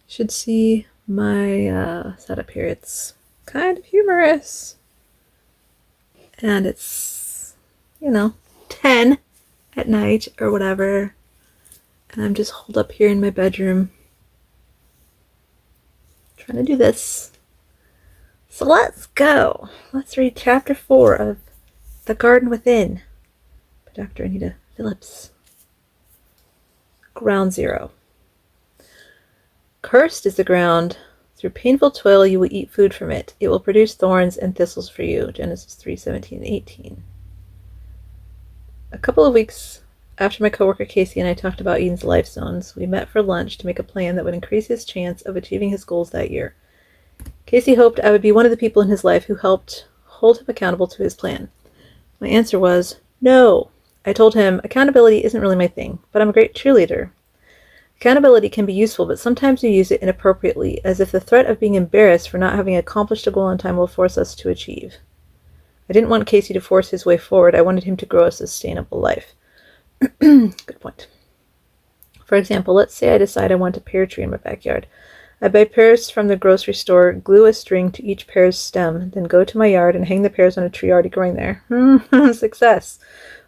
Should see my setup here. It's kind of humorous. And it's, 10 at night or whatever. And I'm just holed up here in my bedroom trying to do this. So let's go. Let's read chapter 4 of The Garden Within by Dr. Anita Phillips. Ground Zero. Cursed is the ground. Through painful toil you will eat food from it. It will produce thorns and thistles for you. Genesis 3:17-18. A couple of weeks after my coworker Casey and I talked about Eden's life zones, we met for lunch to make a plan that would increase his chance of achieving his goals that year. Casey hoped I would be one of the people in his life who helped hold him accountable to his plan. My answer was, no. I told him, accountability isn't really my thing, but I'm a great cheerleader. Accountability can be useful, but sometimes we use it inappropriately, as if the threat of being embarrassed for not having accomplished a goal on time will force us to achieve. I didn't want Casey to force his way forward. I wanted him to grow a sustainable life. Good point. For example, let's say I decide I want a pear tree in my backyard. I buy pears from the grocery store, glue a string to each pear's stem, then go to my yard and hang the pears on a tree already growing there. Success.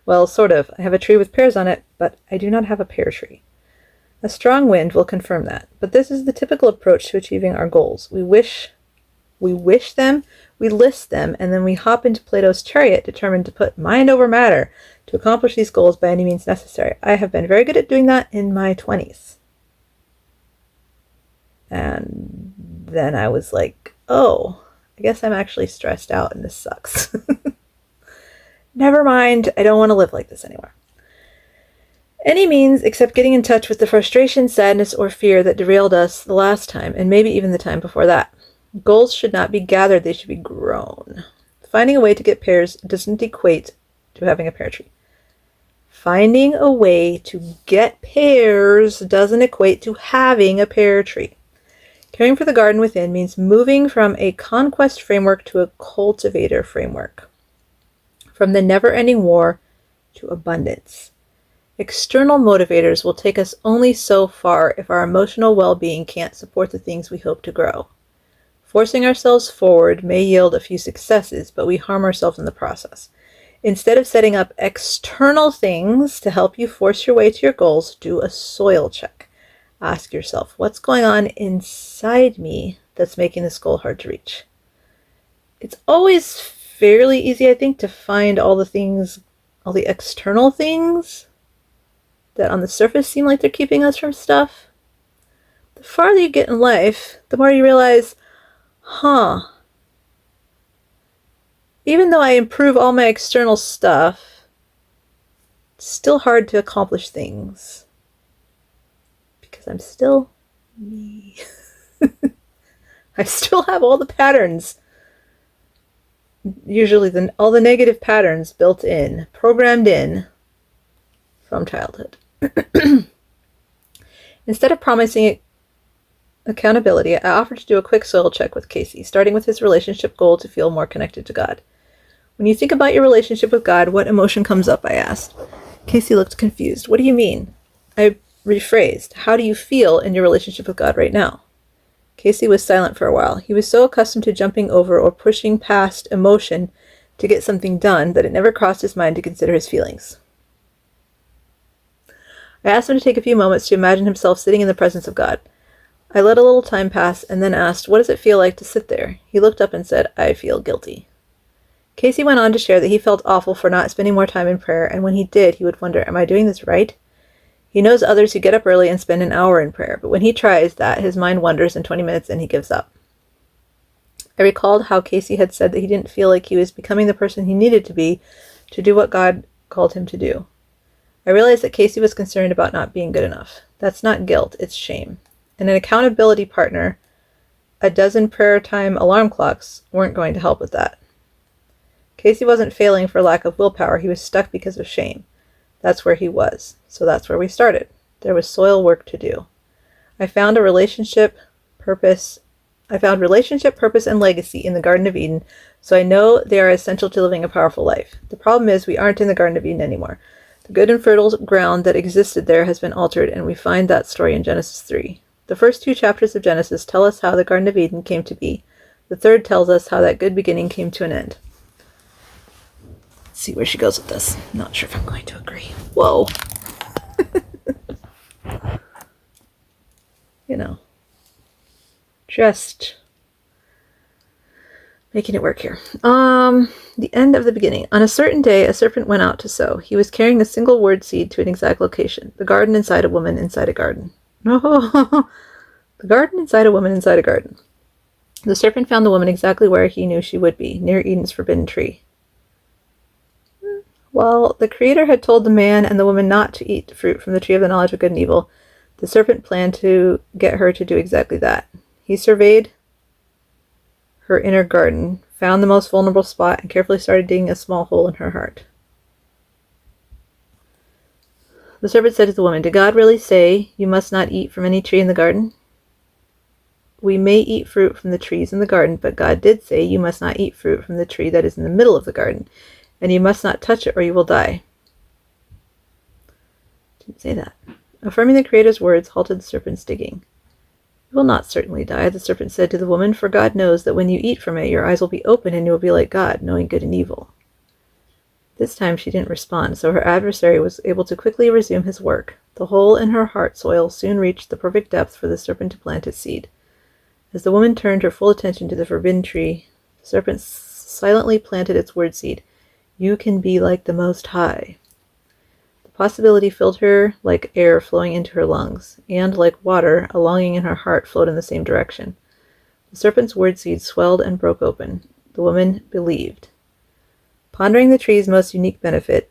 Well, sort of. I have a tree with pears on it, but I do not have a pear tree. A strong wind will confirm that, but this is the typical approach to achieving our goals. We wish them, we list them, and then we hop into Plato's chariot, determined to put mind over matter to accomplish these goals by any means necessary. I have been very good at doing that in my 20s. And then I was like, oh, I guess I'm actually stressed out and this sucks. Never mind, I don't want to live like this anymore. Any means except getting in touch with the frustration, sadness, or fear that derailed us the last time, and maybe even the time before that. Goals should not be gathered, they should be grown. Finding a way to get pears doesn't equate to having a pear tree. Finding a way to get pears doesn't equate to having a pear tree. Caring for the garden within means moving from a conquest framework to a cultivator framework. From the never-ending war to abundance. External motivators will take us only so far if our emotional well-being can't support the things we hope to grow. Forcing ourselves forward may yield a few successes, but we harm ourselves in the process. Instead of setting up external things to help you force your way to your goals, do a soil check. Ask yourself, what's going on inside me that's making this goal hard to reach? It's always fairly easy, I think, to find all the external things that on the surface seem like they're keeping us from stuff. The farther you get in life, the more you realize, even though I improve all my external stuff, it's still hard to accomplish things. Because I'm still me. I still have all the patterns. Usually all the negative patterns built in, programmed in from childhood. Instead of promising accountability, I offered to do a quick soil check with Casey, starting with his relationship goal to feel more connected to God. When you think about your relationship with God, what emotion comes up? I asked. Casey looked confused. What do you mean? I rephrased. How do you feel in your relationship with God right now? Casey was silent for a while. He was so accustomed to jumping over or pushing past emotion to get something done that it never crossed his mind to consider his feelings. I asked him to take a few moments to imagine himself sitting in the presence of God. I let a little time pass and then asked, what does it feel like to sit there? He looked up and said, I feel guilty. Casey went on to share that he felt awful for not spending more time in prayer, and when he did, he would wonder, am I doing this right? He knows others who get up early and spend an hour in prayer, but when he tries that, his mind wanders in 20 minutes and he gives up. I recalled how Casey had said that he didn't feel like he was becoming the person he needed to be to do what God called him to do. I realized that Casey was concerned about not being good enough. That's not guilt, it's shame. And an accountability partner, a dozen prayer time alarm clocks, weren't going to help with that. Casey wasn't failing for lack of willpower, he was stuck because of shame. That's where he was. So that's where we started. There was soil work to do. I found relationship, purpose, and legacy in the Garden of Eden, so I know they are essential to living a powerful life. The problem is we aren't in the Garden of Eden anymore. The good and fertile ground that existed there has been altered, and we find that story in Genesis 3. The first 2 chapters of Genesis tell us how the Garden of Eden came to be. The third tells us how that good beginning came to an end. Let's see where she goes with this. Not sure if I'm going to agree. Whoa. Just making it work here. The end of the beginning. On a certain day, a serpent went out to sow. He was carrying a single word seed to an exact location. The garden inside a woman inside a garden. No, the garden inside a woman inside a garden. The serpent found the woman exactly where he knew she would be, near Eden's forbidden tree. While the Creator had told the man and the woman not to eat fruit from the tree of the knowledge of good and evil, the serpent planned to get her to do exactly that. He surveyed her inner garden, found the most vulnerable spot, and carefully started digging a small hole in her heart. The serpent said to the woman, "Did God really say you must not eat from any tree in the garden? We may eat fruit from the trees in the garden, but God did say you must not eat fruit from the tree that is in the middle of the garden, and you must not touch it or you will die." Didn't say that. Affirming the Creator's words halted the serpent's digging. "You will not certainly die," the serpent said to the woman, "for God knows that when you eat from it, your eyes will be open and you will be like God, knowing good and evil." This time she didn't respond, so her adversary was able to quickly resume his work. The hole in her heart soil soon reached the perfect depth for the serpent to plant its seed. As the woman turned her full attention to the forbidden tree, the serpent silently planted its word seed. "You can be like the Most High." The possibility filled her like air flowing into her lungs, and, like water, a longing in her heart flowed in the same direction. The serpent's word seed swelled and broke open. The woman believed. Pondering the tree's most unique benefit,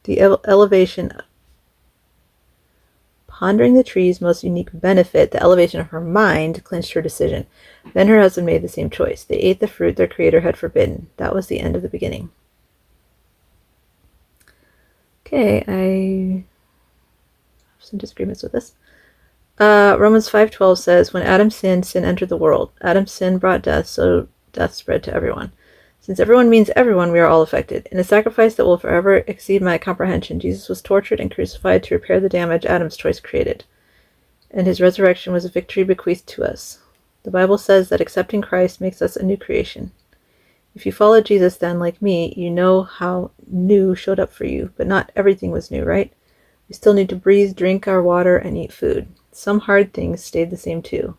the elevation of her mind clinched her decision. Then her husband made the same choice. They ate the fruit their Creator had forbidden. That was the end of the beginning. Okay, I have some disagreements with this. Romans 5:12 says, "When Adam sinned, sin entered the world. Adam's sin brought death, so death spread to everyone. Since everyone means everyone, we are all affected. In a sacrifice that will forever exceed my comprehension, Jesus was tortured and crucified to repair the damage Adam's choice created. And his resurrection was a victory bequeathed to us. The Bible says that accepting Christ makes us a new creation. If you follow Jesus, then, like me, you know how new showed up for you, but not everything was new, right? We still need to breathe, drink our water, and eat food. Some hard things stayed the same too.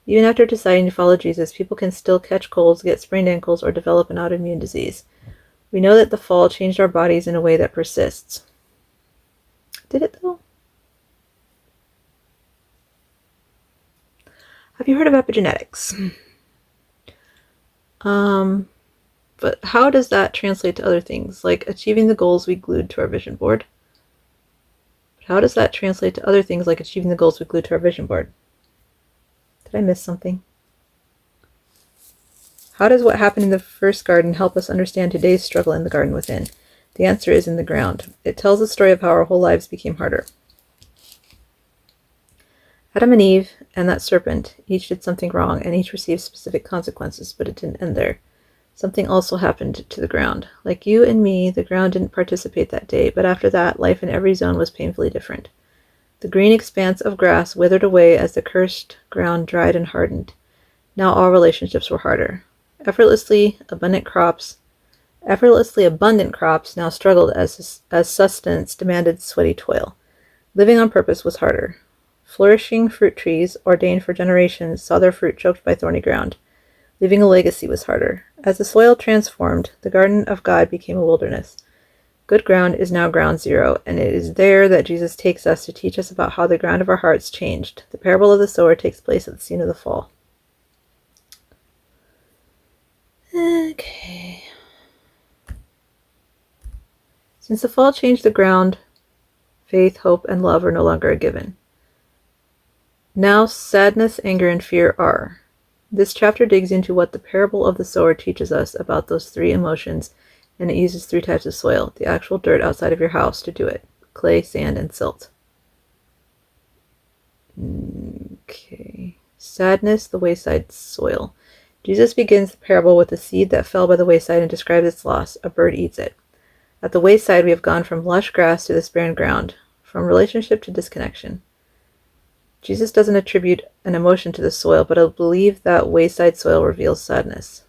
Even after deciding to follow Jesus, people can still catch colds, get sprained ankles, or develop an autoimmune disease. We know that the fall changed our bodies in a way that persists." Did it, though? Have you heard of epigenetics? But how does that translate to other things, like achieving the goals we glued to our vision board? How does that translate to other things, like achieving the goals we glued to our vision board? Did I miss something? How does what happened in the first garden help us understand today's struggle in the garden within? The answer is in the ground. It tells the story of how our whole lives became harder. Adam and Eve and that serpent each did something wrong, and each received specific consequences, but it didn't end there. Something also happened to the ground. Like you and me, the ground didn't participate that day, but after that, life in every zone was painfully different. The green expanse of grass withered away as the cursed ground dried and hardened. Now all relationships were harder. Effortlessly abundant crops now struggled as sustenance demanded sweaty toil. Living on purpose was harder. Flourishing fruit trees, ordained for generations, saw their fruit choked by thorny ground. Leaving a legacy was harder. As the soil transformed, the garden of God became a wilderness. Good ground is now ground zero, and it is there that Jesus takes us to teach us about how the ground of our hearts changed. The parable of the sower takes place at the scene of the fall. Okay. Since the fall changed the ground, faith, hope, and love are no longer a given. Now sadness, anger, and fear are. This chapter digs into what the parable of the sower teaches us about those 3 emotions, and it uses 3 types of soil, the actual dirt outside of your house, to do it: clay, sand, and silt. Okay. Sadness, the wayside soil. Jesus begins the parable with a seed that fell by the wayside and describes its loss. A bird eats it. At the wayside, we have gone from lush grass to this barren ground, from relationship to disconnection. Jesus doesn't attribute an emotion to the soil, but I believe that wayside soil reveals sadness.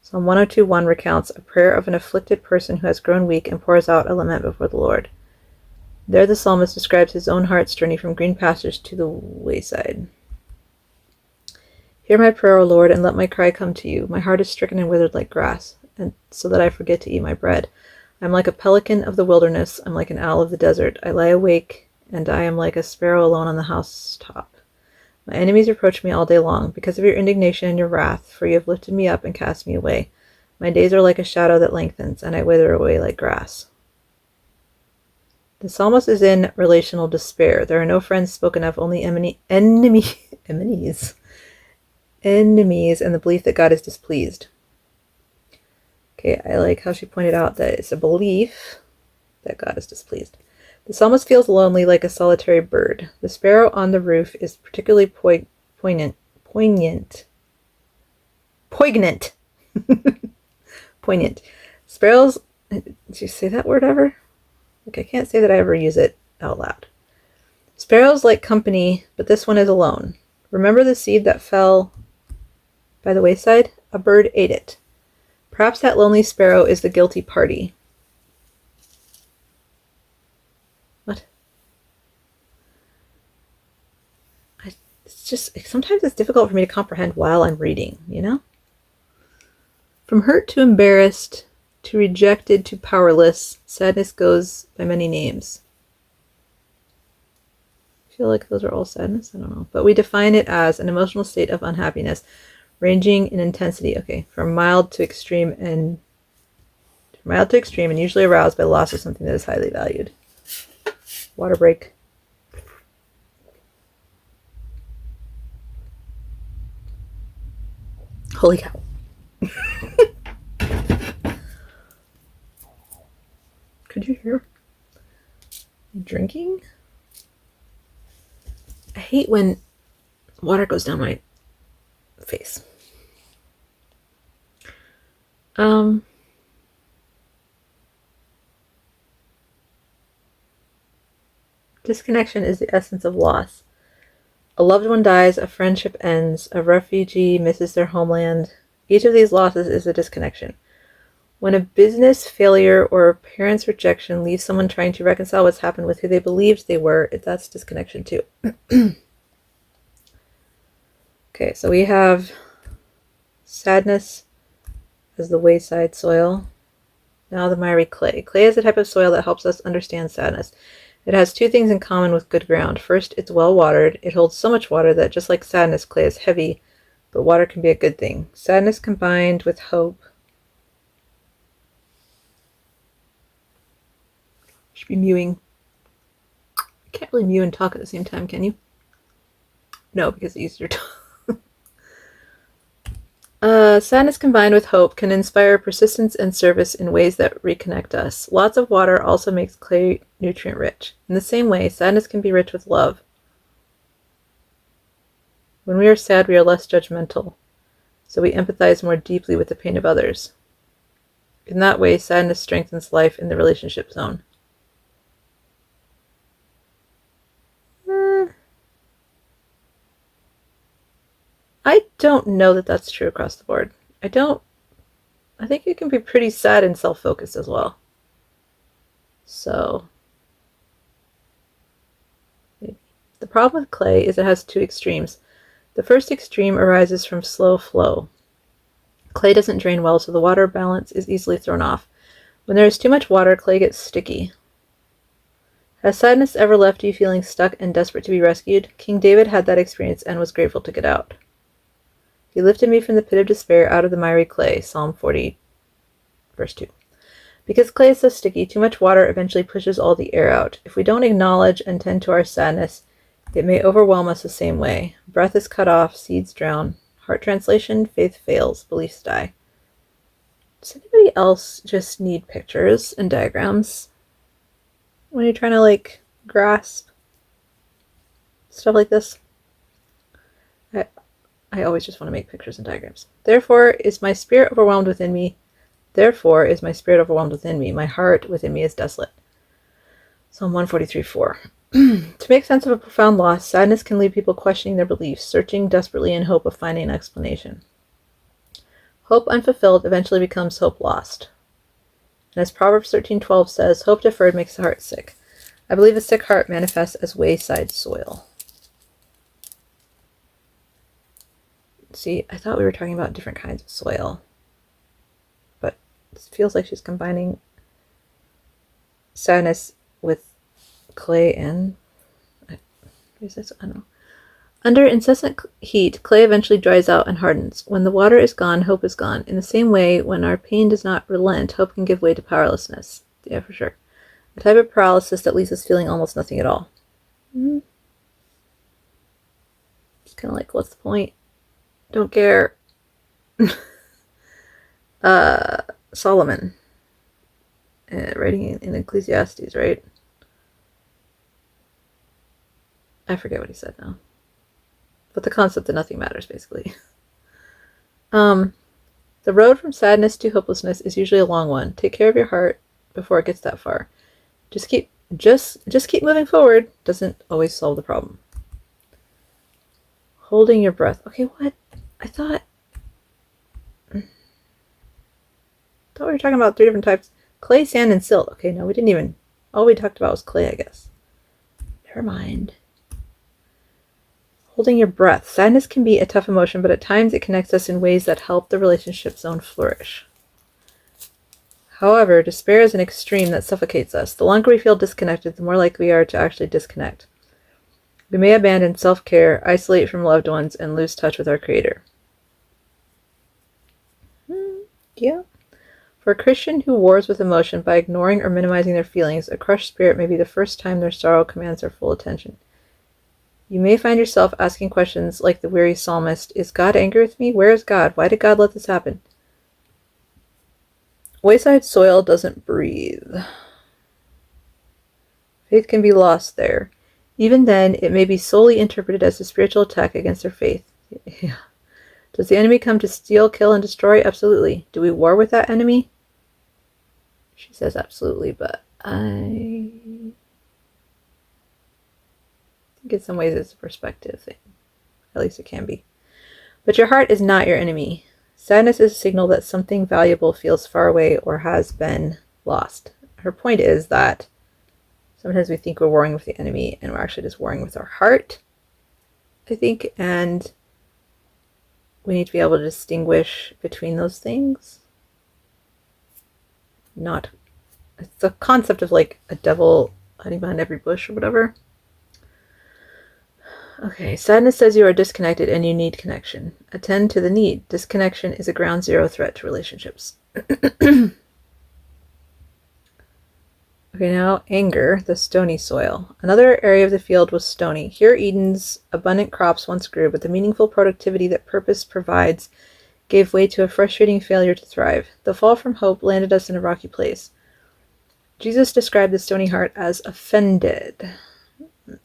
Psalm 102:1 recounts a prayer of an afflicted person who has grown weak and pours out a lament before the Lord. There the psalmist describes his own heart's journey from green pastures to the wayside. Hear my prayer, O Lord, and let my cry come to you. My heart is stricken and withered like grass, and so that I forget to eat my bread. I am like a pelican of the wilderness. I am like an owl of the desert. I lie awake, and I am like a sparrow alone on the housetop. My enemies reproach me all day long because of your indignation and your wrath, for you have lifted me up and cast me away. My days are like a shadow that lengthens, and I wither away like grass. The psalmist is in relational despair. There are no friends spoken of, only enemies, and the belief that God is displeased. Okay, I like how she pointed out that it's a belief that God is displeased. The psalmist feels lonely like a solitary bird. The sparrow on the roof is particularly poignant. Poignant. Sparrows, did you say that word ever? Like, I can't say that I ever use it out loud. Sparrows like company, but this one is alone. Remember the seed that fell by the wayside? A bird ate it. Perhaps that lonely sparrow is the guilty party. What? It's just, sometimes it's difficult for me to comprehend while I'm reading, you know? From hurt to embarrassed, to rejected to powerless, sadness goes by many names. I feel like those are all sadness, I don't know. But we define it as an emotional state of unhappiness, ranging in intensity, from mild to extreme and usually aroused by the loss of something that is highly valued. Water break. Holy cow. Could you hear me drinking? I hate when water goes down my face. Disconnection is the essence of loss. A loved one dies, a friendship ends, a refugee misses their homeland. Each of these losses is a disconnection. When a business failure or a parent's rejection leaves someone trying to reconcile what's happened with who they believed they were, that's disconnection too. Okay, so we have sadness as the wayside soil. Now the miry clay. Clay is a type of soil that helps us understand sadness. It has two things in common with good ground. First, it's well watered. It holds so much water that just like sadness, clay is heavy, but water can be a good thing. Sadness combined with hope. Should be mewing. You can't really mew and talk at the same time, can you? No, because it's easier to. Sadness combined with hope can inspire persistence and service in ways that reconnect us. Lots of water also makes clay nutrient rich. In the same way, sadness can be rich with love. When we are sad, we are less judgmental, so we empathize more deeply with the pain of others. In that way, sadness strengthens life in the relationship zone. I don't know that that's true across the board. I think you can be pretty sad and self-focused as well. So, maybe. The problem with clay is it has two extremes. The first extreme arises from slow flow. Clay doesn't drain well, so the water balance is easily thrown off. When there is too much water, clay gets sticky. Has sadness ever left you feeling stuck and desperate to be rescued? King David had that experience and was grateful to get out. He lifted me from the pit of despair out of the miry clay, Psalm 40, verse 2. Because clay is so sticky, too much water eventually pushes all the air out. If we don't acknowledge and tend to our sadness, it may overwhelm us the same way. Breath is cut off, seeds drown. Heart translation, faith fails, beliefs die. Does anybody else just need pictures and diagrams when you're trying to, grasp stuff like this? I always just want to make pictures and diagrams. Therefore is my spirit overwhelmed within me. My heart within me is desolate. Psalm 143:4. To make sense of a profound loss, sadness can leave people questioning their beliefs, searching desperately in hope of finding an explanation. Hope unfulfilled eventually becomes hope lost. And as Proverbs 13:12 says, hope deferred makes the heart sick. I believe a sick heart manifests as wayside soil. See, I thought we were talking about different kinds of soil, but it feels like she's combining sadness with clay and I don't know. Under incessant heat, clay eventually dries out and hardens. When the water is gone, hope is gone. In the same way, when our pain does not relent, hope can give way to powerlessness. Yeah, for sure. A type of paralysis that leaves us feeling almost nothing at all. It's kind of like, what's the point? Don't care. Solomon, writing in Ecclesiastes, right? I forget what he said now. But the concept that nothing matters, basically. The road from sadness to hopelessness is usually a long one. Take care of your heart before it gets that far. Just keep moving forward doesn't always solve the problem. Holding your breath. Okay, what? I thought we were talking about 3 different types. Clay, sand, and silt. Okay, no, we didn't even. All we talked about was clay, I guess. Never mind. Holding your breath. Sadness can be a tough emotion, but at times it connects us in ways that help the relationship zone flourish. However, despair is an extreme that suffocates us. The longer we feel disconnected, the more likely we are to actually disconnect. We may abandon self-care, isolate from loved ones, and lose touch with our Creator. Yeah. For a Christian who wars with emotion by ignoring or minimizing their feelings, a crushed spirit may be the first time their sorrow commands their full attention. You may find yourself asking questions like the weary psalmist, is God angry with me? Where is God? Why did God let this happen? Wayside soil doesn't breathe. Faith can be lost there. Even then, it may be solely interpreted as a spiritual attack against their faith. Yeah. Does the enemy come to steal, kill, and destroy? Absolutely. Do we war with that enemy? She says absolutely, but I think in some ways it's a perspective thing. At least it can be. But your heart is not your enemy. Sadness is a signal that something valuable feels far away or has been lost. Her point is that sometimes we think we're warring with the enemy and we're actually just warring with our heart, I think, and we need to be able to distinguish between those things. It's the concept of like a devil hiding behind every bush or whatever. Okay, sadness says you are disconnected and you need connection. Attend to the need. Disconnection is a ground zero threat to relationships. Okay, now anger, the stony soil. Another area of the field was stony. Here Eden's abundant crops once grew, but the meaningful productivity that purpose provides gave way to a frustrating failure to thrive. The fall from hope landed us in a rocky place. Jesus described the stony heart as offended.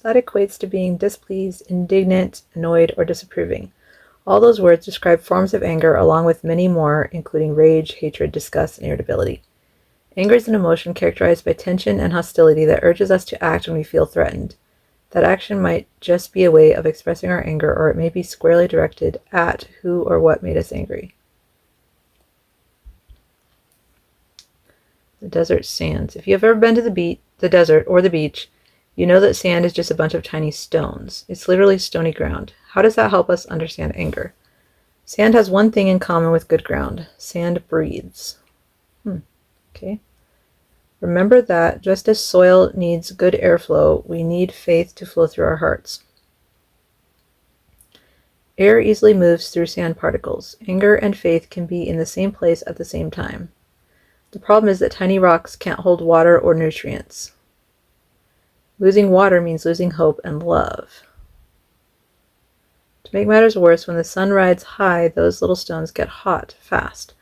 That equates to being displeased, indignant, annoyed, or disapproving. All those words describe forms of anger along with many more, including rage, hatred, disgust, and irritability. Anger is an emotion characterized by tension and hostility that urges us to act when we feel threatened. That action might just be a way of expressing our anger, or it may be squarely directed at who or what made us angry. The desert sands. If you have ever been to the desert, or the beach, you know that sand is just a bunch of tiny stones. It's literally stony ground. How does that help us understand anger? Sand has one thing in common with good ground. Sand breathes. Okay. Remember that just as soil needs good airflow, we need faith to flow through our hearts. Air easily moves through sand particles. Anger and faith can be in the same place at the same time. The problem is that tiny rocks can't hold water or nutrients. Losing water means losing hope and love. To make matters worse, when the sun rides high, those little stones get hot fast.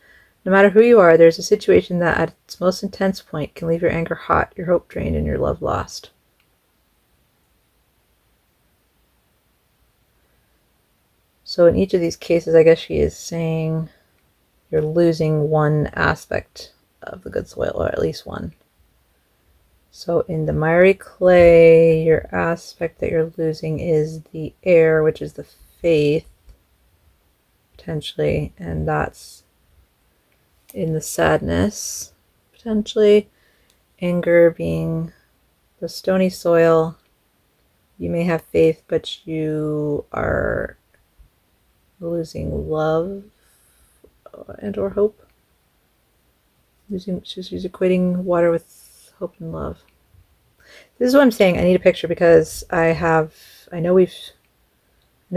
No matter who you are, there's a situation that at its most intense point can leave your anger hot, your hope drained, and your love lost. So in each of these cases, I guess she is saying you're losing one aspect of the good soil, or at least one. So in the miry clay, your aspect that you're losing is the air, which is the faith, potentially, and that's in the sadness, potentially. Anger being the stony soil. You may have faith, but you are losing love and or hope. She's equating water with hope and love. This is what I'm saying. I need a picture because I know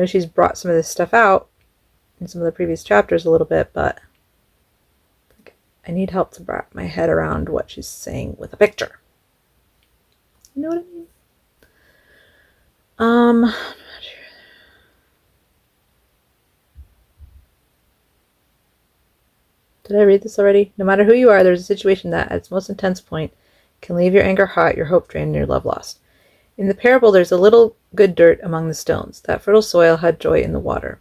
she's brought some of this stuff out in some of the previous chapters a little bit, but I need help to wrap my head around what she's saying with a picture. You know what I mean? I'm not sure. Did I read this already? No matter who you are, there's a situation that, at its most intense point, can leave your anger hot, your hope drained, and your love lost. In the parable, there's a little good dirt among the stones. That fertile soil had joy in the water.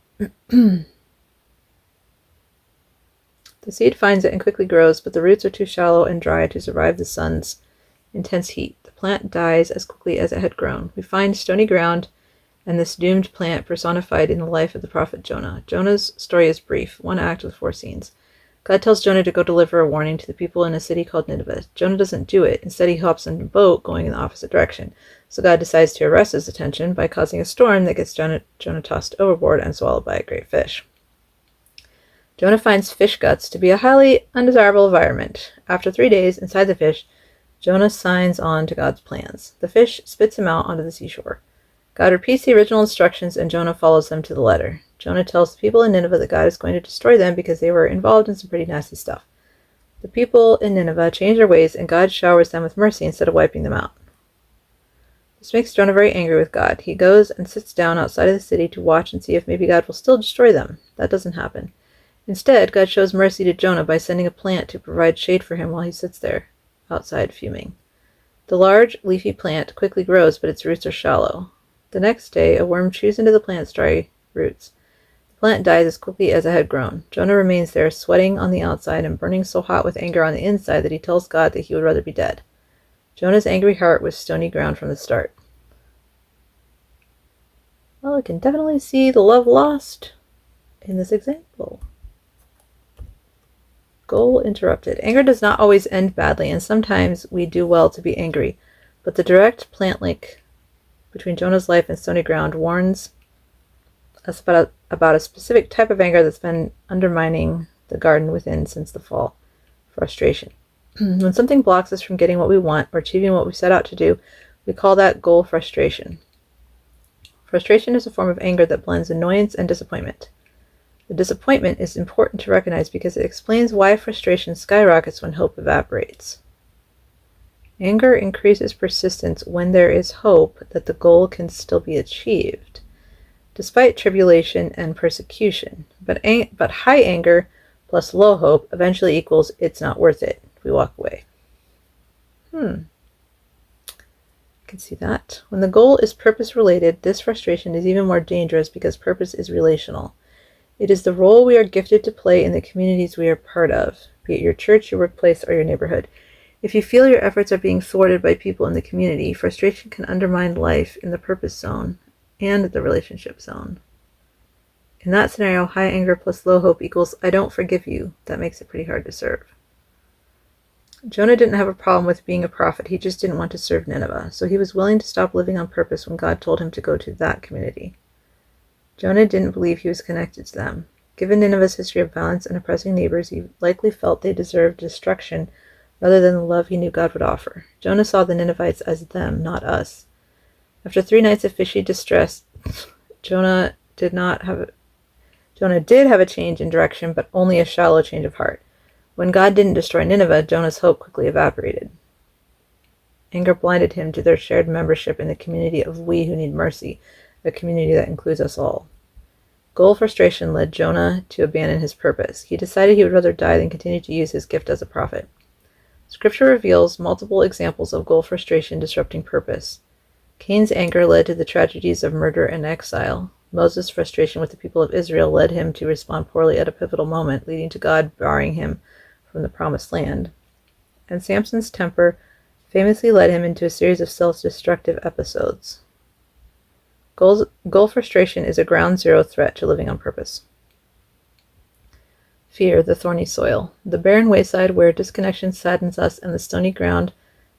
The seed finds it and quickly grows, but the roots are too shallow and dry to survive the sun's intense heat. The plant dies as quickly as it had grown. We find stony ground and this doomed plant personified in the life of the prophet Jonah. Jonah's story is brief, one act with 4 scenes. God tells Jonah to go deliver a warning to the people in a city called Nineveh. Jonah doesn't do it. Instead, he hops in a boat going in the opposite direction. So God decides to arrest his attention by causing a storm that gets Jonah tossed overboard and swallowed by a great fish. Jonah finds fish guts to be a highly undesirable environment. After 3 days inside the fish, Jonah signs on to God's plans. The fish spits him out onto the seashore. God repeats the original instructions and Jonah follows them to the letter. Jonah tells the people in Nineveh that God is going to destroy them because they were involved in some pretty nasty stuff. The people in Nineveh change their ways and God showers them with mercy instead of wiping them out. This makes Jonah very angry with God. He goes and sits down outside of the city to watch and see if maybe God will still destroy them. That doesn't happen. Instead, God shows mercy to Jonah by sending a plant to provide shade for him while he sits there, outside fuming. The large, leafy plant quickly grows, but its roots are shallow. The next day, a worm chews into the plant's dry roots. The plant dies as quickly as it had grown. Jonah remains there, sweating on the outside and burning so hot with anger on the inside that he tells God that he would rather be dead. Jonah's angry heart was stony ground from the start. Well, I can definitely see the love lost in this example. Goal interrupted. Anger does not always end badly, and sometimes we do well to be angry, but the direct plant link between Jonah's life and stony ground warns us about a specific type of anger that's been undermining the garden within since the fall. Frustration. When something blocks us from getting what we want or achieving what we set out to do, we call that goal frustration. Frustration is a form of anger that blends annoyance and disappointment. The disappointment is important to recognize because it explains why frustration skyrockets when hope evaporates. Anger increases persistence when there is hope that the goal can still be achieved, despite tribulation and persecution. But high anger plus low hope eventually equals it's not worth it. We walk away. I can see that. When the goal is purpose-related, this frustration is even more dangerous because purpose is relational. It is the role we are gifted to play in the communities we are part of, be it your church, your workplace, or your neighborhood. If you feel your efforts are being thwarted by people in the community, frustration can undermine life in the purpose zone and the relationship zone. In that scenario, high anger plus low hope equals I don't forgive you. That makes it pretty hard to serve. Jonah didn't have a problem with being a prophet. He just didn't want to serve Nineveh, so he was willing to stop living on purpose when God told him to go to that community. Jonah didn't believe he was connected to them. Given Nineveh's history of violence and oppressing neighbors, he likely felt they deserved destruction rather than the love he knew God would offer. Jonah saw the Ninevites as them, not us. After 3 nights of fishy distress, Jonah did have a change in direction, but only a shallow change of heart. When God didn't destroy Nineveh, Jonah's hope quickly evaporated. Anger blinded him to their shared membership in the community of we who need mercy, a community that includes us all. Goal frustration led Jonah to abandon his purpose. He decided he would rather die than continue to use his gift as a prophet. Scripture reveals multiple examples of goal frustration disrupting purpose. Cain's anger led to the tragedies of murder and exile. Moses' frustration with the people of Israel led him to respond poorly at a pivotal moment, leading to God barring him from the promised land. And Samson's temper famously led him into a series of self-destructive episodes. Goal frustration is a ground zero threat to living on purpose. Fear, the thorny soil. The barren wayside where disconnection saddens us and the stony ground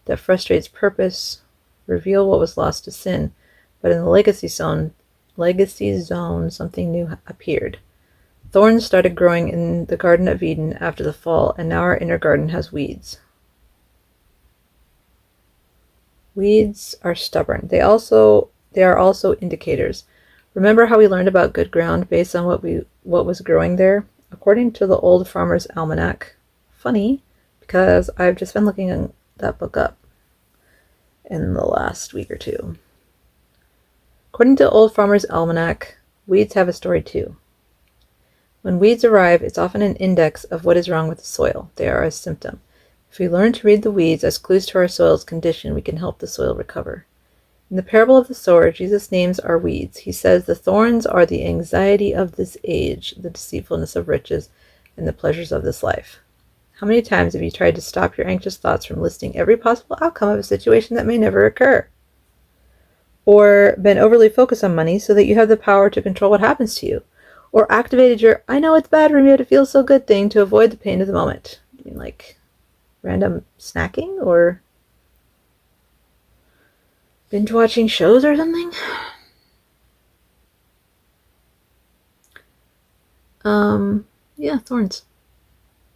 that frustrates purpose reveal what was lost to sin. But in the legacy zone, something new appeared. Thorns started growing in the Garden of Eden after the fall, and now our inner garden has weeds. Weeds are stubborn. They are also indicators. Remember how we learned about good ground based on what was growing there? According to the Old Farmer's Almanac. Funny, because I've just been looking that book up in the last week or two. According to Old Farmer's Almanac, weeds have a story too. When weeds arrive, it's often an index of what is wrong with the soil. They are a symptom. If we learn to read the weeds as clues to our soil's condition, we can help the soil recover. In the parable of the sower, Jesus names our weeds. He says the thorns are the anxiety of this age, the deceitfulness of riches, and the pleasures of this life. How many times have you tried to stop your anxious thoughts from listing every possible outcome of a situation that may never occur? Or been overly focused on money so that you have the power to control what happens to you? Or activated your I know it's bad for me to feel so good thing to avoid the pain of the moment? I mean, like random snacking or binge watching shows or something? Yeah, thorns.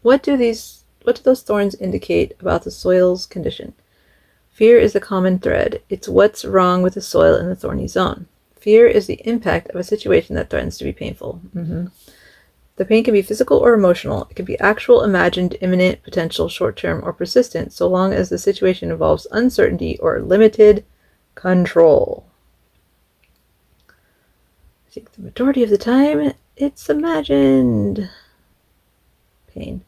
What do those thorns indicate about the soil's condition? Fear is the common thread. It's what's wrong with the soil in the thorny zone. Fear is the impact of a situation that threatens to be painful. The pain can be physical or emotional. It can be actual, imagined, imminent, potential, short-term, or persistent, so long as the situation involves uncertainty or limited control. I think the majority of the time, it's imagined pain.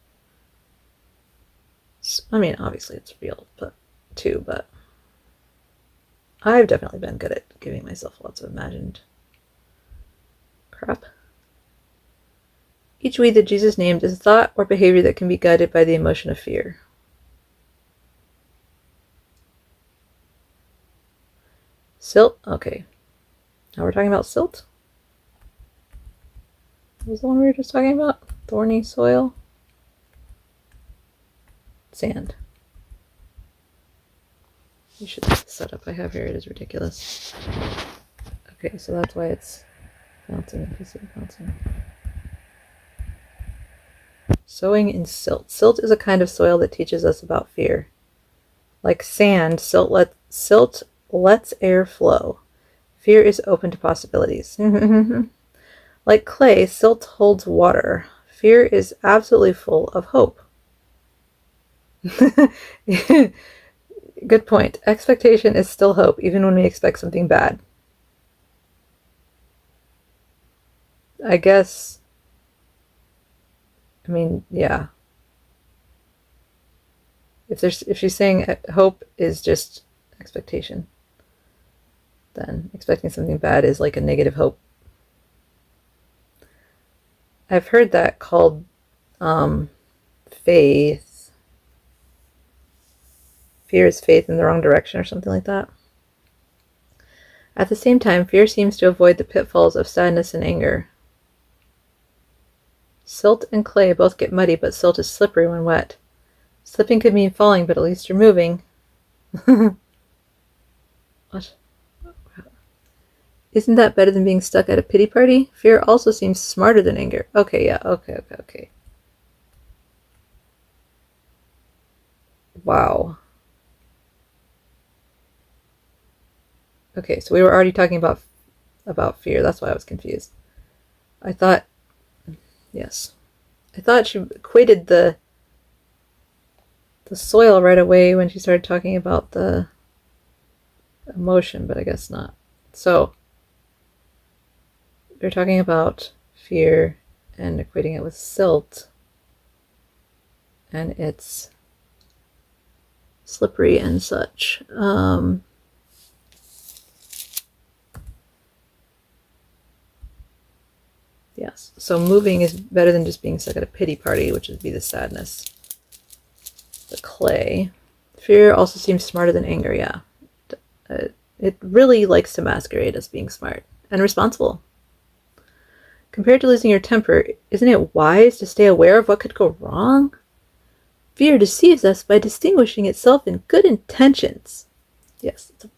I mean, obviously it's real, but I've definitely been good at giving myself lots of imagined crap. Each weed that Jesus named is a thought or behavior that can be guided by the emotion of fear. Silt? Okay. Now we're talking about silt? What was the one we were just talking about? Thorny soil? Sand. You should see the setup I have here. It is ridiculous. Okay, so that's why it's bouncing and bouncing. Sowing in silt. Silt is a kind of soil that teaches us about fear. Like sand, silt lets air flow. Fear is open to possibilities. Like clay, silt holds water. Fear is absolutely full of hope. Good point. Expectation is still hope, even when we expect something bad. I guess, yeah. If she's saying hope is just expectation, then expecting something bad is like a negative hope. I've heard that called faith. Fear is faith in the wrong direction or something like that. At the same time, fear seems to avoid the pitfalls of sadness and anger. Silt and clay both get muddy, but silt is slippery when wet. Slipping could mean falling, but at least you're moving. What? Isn't that better than being stuck at a pity party? Fear also seems smarter than anger. Okay, yeah, okay. Wow. Okay, so we were already talking about fear. That's why I was confused. I thought she equated the soil right away when she started talking about the emotion, but I guess not. So we're talking about fear and equating it with silt, and it's slippery and such. Yes, so moving is better than just being stuck at a pity party, which would be the sadness. The clay. Fear also seems smarter than anger, yeah. It really likes to masquerade as being smart and responsible. Compared to losing your temper, isn't it wise to stay aware of what could go wrong? Fear deceives us by distinguishing itself in good intentions. Yes, it's a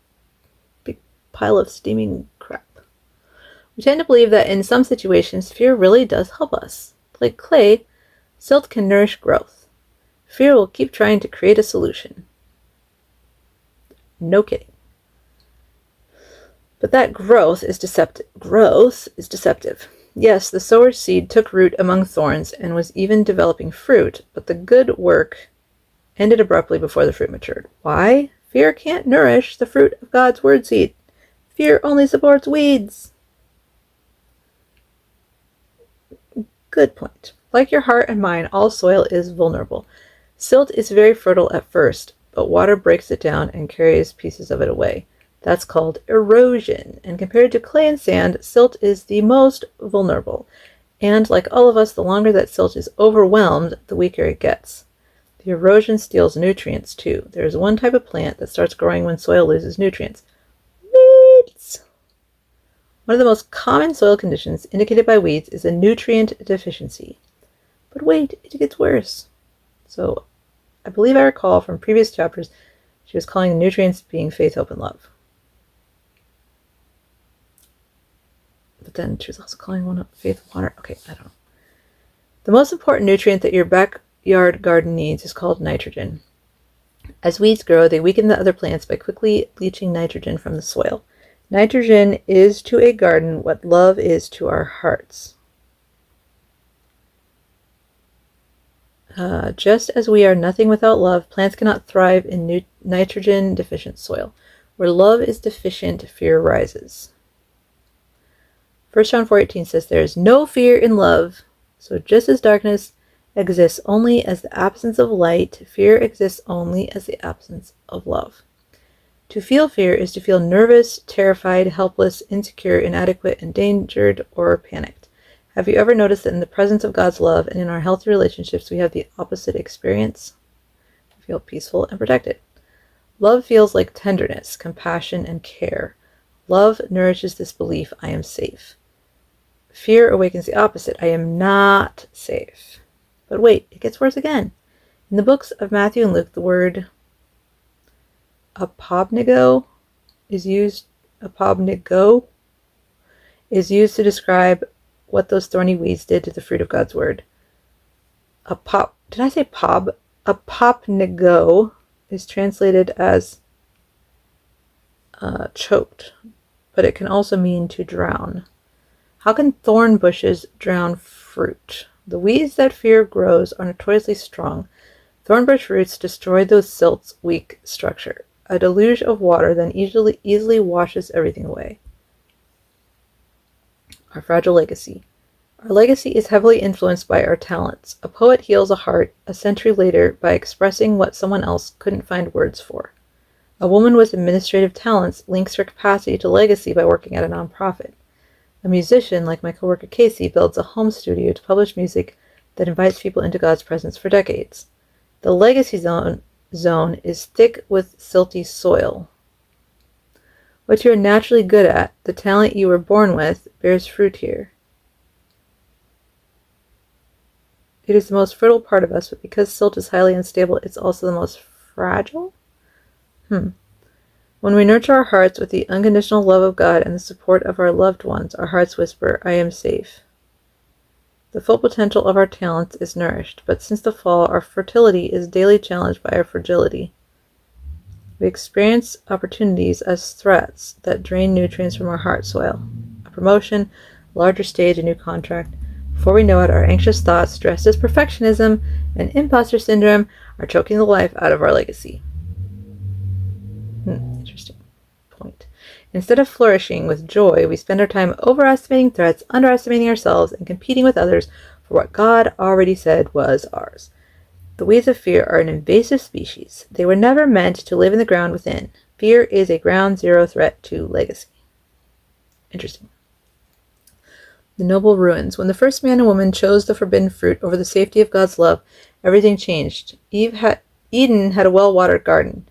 big pile of steaming crap. We tend to believe that in some situations, fear really does help us. Like clay, silt can nourish growth. Fear will keep trying to create a solution. No kidding. But that growth is deceptive. Yes, the sower's seed took root among thorns and was even developing fruit, but the good work ended abruptly before the fruit matured. Why? Fear can't nourish the fruit of God's word seed. Fear only supports weeds. Good point. Like your heart and mine, all soil is vulnerable. Silt is very fertile at first, but water breaks it down and carries pieces of it away. That's called erosion. And compared to clay and sand, silt is the most vulnerable. And like all of us, the longer that silt is overwhelmed, the weaker it gets. The erosion steals nutrients too. There's one type of plant that starts growing when soil loses nutrients. Weeds! One of the most common soil conditions indicated by weeds is a nutrient deficiency. But wait, it gets worse. So, I believe I recall from previous chapters, she was calling the nutrients being faith, hope, and love. But then she was also calling one faith, water. Okay, I don't know. The most important nutrient that your backyard garden needs is called nitrogen. As weeds grow, they weaken the other plants by quickly leaching nitrogen from the soil. Nitrogen is to a garden what love is to our hearts. Just as we are nothing without love, plants cannot thrive in nitrogen-deficient soil. Where love is deficient, fear rises. 1 John 4:18 says, there is no fear in love. So just as darkness exists only as the absence of light, fear exists only as the absence of love. To feel fear is to feel nervous, terrified, helpless, insecure, inadequate, endangered, or panicked. Have you ever noticed that in the presence of God's love and in our healthy relationships, we have the opposite experience? We feel peaceful and protected. Love feels like tenderness, compassion, and care. Love nourishes this belief, I am safe. Fear awakens the opposite, I am not safe. But wait, it gets worse again. In the books of Matthew and Luke, the word apobnego is used to describe what those thorny weeds did to the fruit of God's word. Apopnego is translated as choked, but it can also mean to drown. How can thorn bushes drown fruit? The weeds that fear grows are notoriously strong. Thornbush roots destroy those silt's weak structure. A deluge of water then easily washes everything away. Our fragile legacy. Our legacy is heavily influenced by our talents. A poet heals a heart a century later by expressing what someone else couldn't find words for. A woman with administrative talents links her capacity to legacy by working at a nonprofit. A musician, like my coworker Casey, builds a home studio to publish music that invites people into God's presence for decades. The legacy zone is thick with silty soil. What you are naturally good at, the talent you were born with, bears fruit here. It is the most fertile part of us, but because silt is highly unstable, it's also the most fragile? When we nurture our hearts with the unconditional love of God and the support of our loved ones, our hearts whisper, I am safe. The full potential of our talents is nourished, but since the fall, our fertility is daily challenged by our fragility. We experience opportunities as threats that drain nutrients from our heart soil. A promotion, a larger stage, a new contract. Before we know it, our anxious thoughts, dressed as perfectionism and imposter syndrome, are choking the life out of our legacy. Interesting point. Instead of flourishing with joy, we spend our time overestimating threats, underestimating ourselves, and competing with others for what God already said was ours. The weeds of fear are an invasive species. They were never meant to live in the ground within. Fear is a ground zero threat to legacy. Interesting. The noble ruins. When the first man and woman chose the forbidden fruit over the safety of God's love, everything changed. Eve had Eden had a well-watered garden.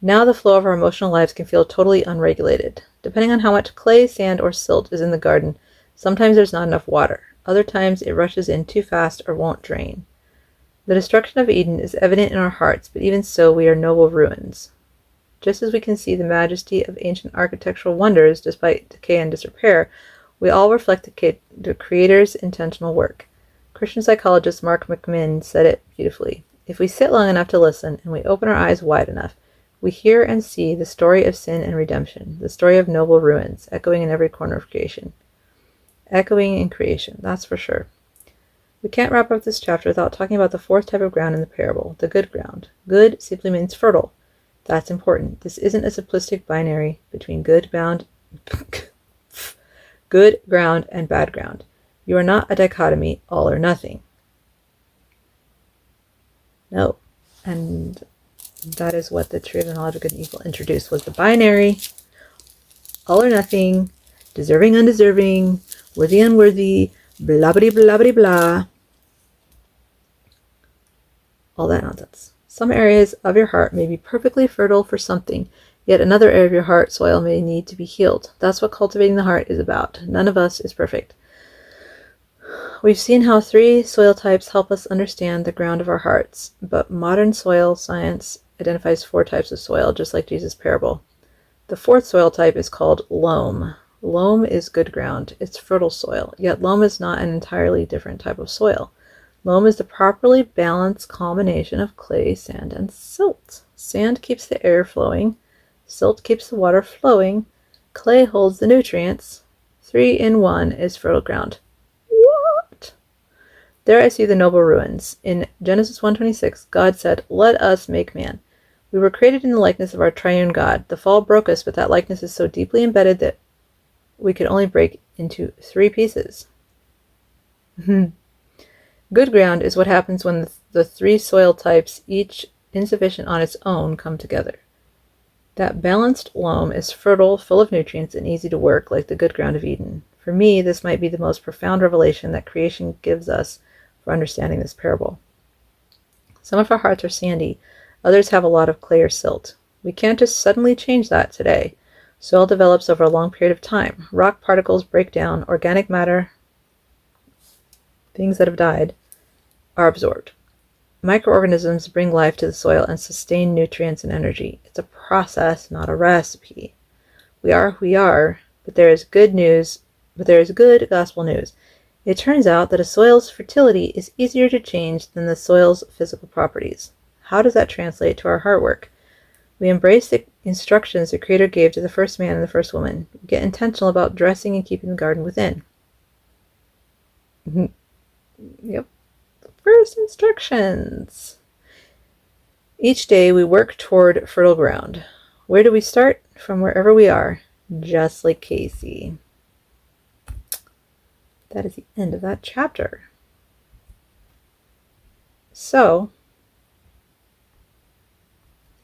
Now the flow of our emotional lives can feel totally unregulated. Depending on how much clay, sand, or silt is in the garden, sometimes there's not enough water. Other times it rushes in too fast or won't drain. The destruction of Eden is evident in our hearts, but even so we are noble ruins. Just as we can see the majesty of ancient architectural wonders despite decay and disrepair, we all reflect the Creator's intentional work. Christian psychologist Mark McMinn said it beautifully. If we sit long enough to listen and we open our eyes wide enough, we hear and see the story of sin and redemption, the story of noble ruins, echoing in every corner of creation. Echoing in creation, that's for sure. We can't wrap up this chapter without talking about the fourth type of ground in the parable, the good ground. Good simply means fertile. That's important. This isn't a simplistic binary between good ground and bad ground. You are not a dichotomy, all or nothing. No. And that is what the tree of the knowledge of good and evil introduced, was the binary, all or nothing, deserving, undeserving, worthy, unworthy, blah, blah, blah, blah, blah. All that nonsense. Some areas of your heart may be perfectly fertile for something, yet another area of your heart soil may need to be healed. That's what cultivating the heart is about. None of us is perfect. We've seen how 3 soil types help us understand the ground of our hearts, but modern soil science identifies 4 types of soil, just like Jesus' parable. The 4th soil type is called loam. Loam is good ground. It's fertile soil, yet loam is not an entirely different type of soil. Loam is the properly balanced combination of clay, sand, and silt. Sand keeps the air flowing. Silt keeps the water flowing. Clay holds the nutrients. 3 in 1 is fertile ground. What? There I see the noble ruins. In Genesis 1:26, God said, "Let us make man." We were created in the likeness of our triune God. The fall broke us, but that likeness is so deeply embedded that we could only break into 3 pieces. Good ground is what happens when the 3 soil types, each insufficient on its own, come together. That balanced loam is fertile, full of nutrients, and easy to work, like the good ground of Eden. For me, this might be the most profound revelation that creation gives us for understanding this parable. Some of our hearts are sandy. Others have a lot of clay or silt. We can't just suddenly change that today. Soil develops over a long period of time. Rock particles break down. Organic matter, things that have died, are absorbed. Microorganisms bring life to the soil and sustain nutrients and energy. It's a process, not a recipe. We are who we are, but there is good gospel news. It turns out that a soil's fertility is easier to change than the soil's physical properties. How does that translate to our heart work? We embrace the instructions the Creator gave to the first man and the first woman. We get intentional about dressing and keeping the garden within. Yep. First instructions. Each day we work toward fertile ground. Where do we start? From wherever we are, just like Casey. That is the end of that chapter. So,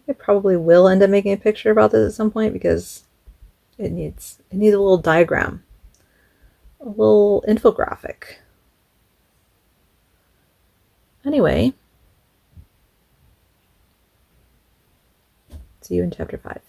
I probably will end up making a picture about this at some point because it needs a little diagram, a little infographic. Anyway, see you in chapter 5.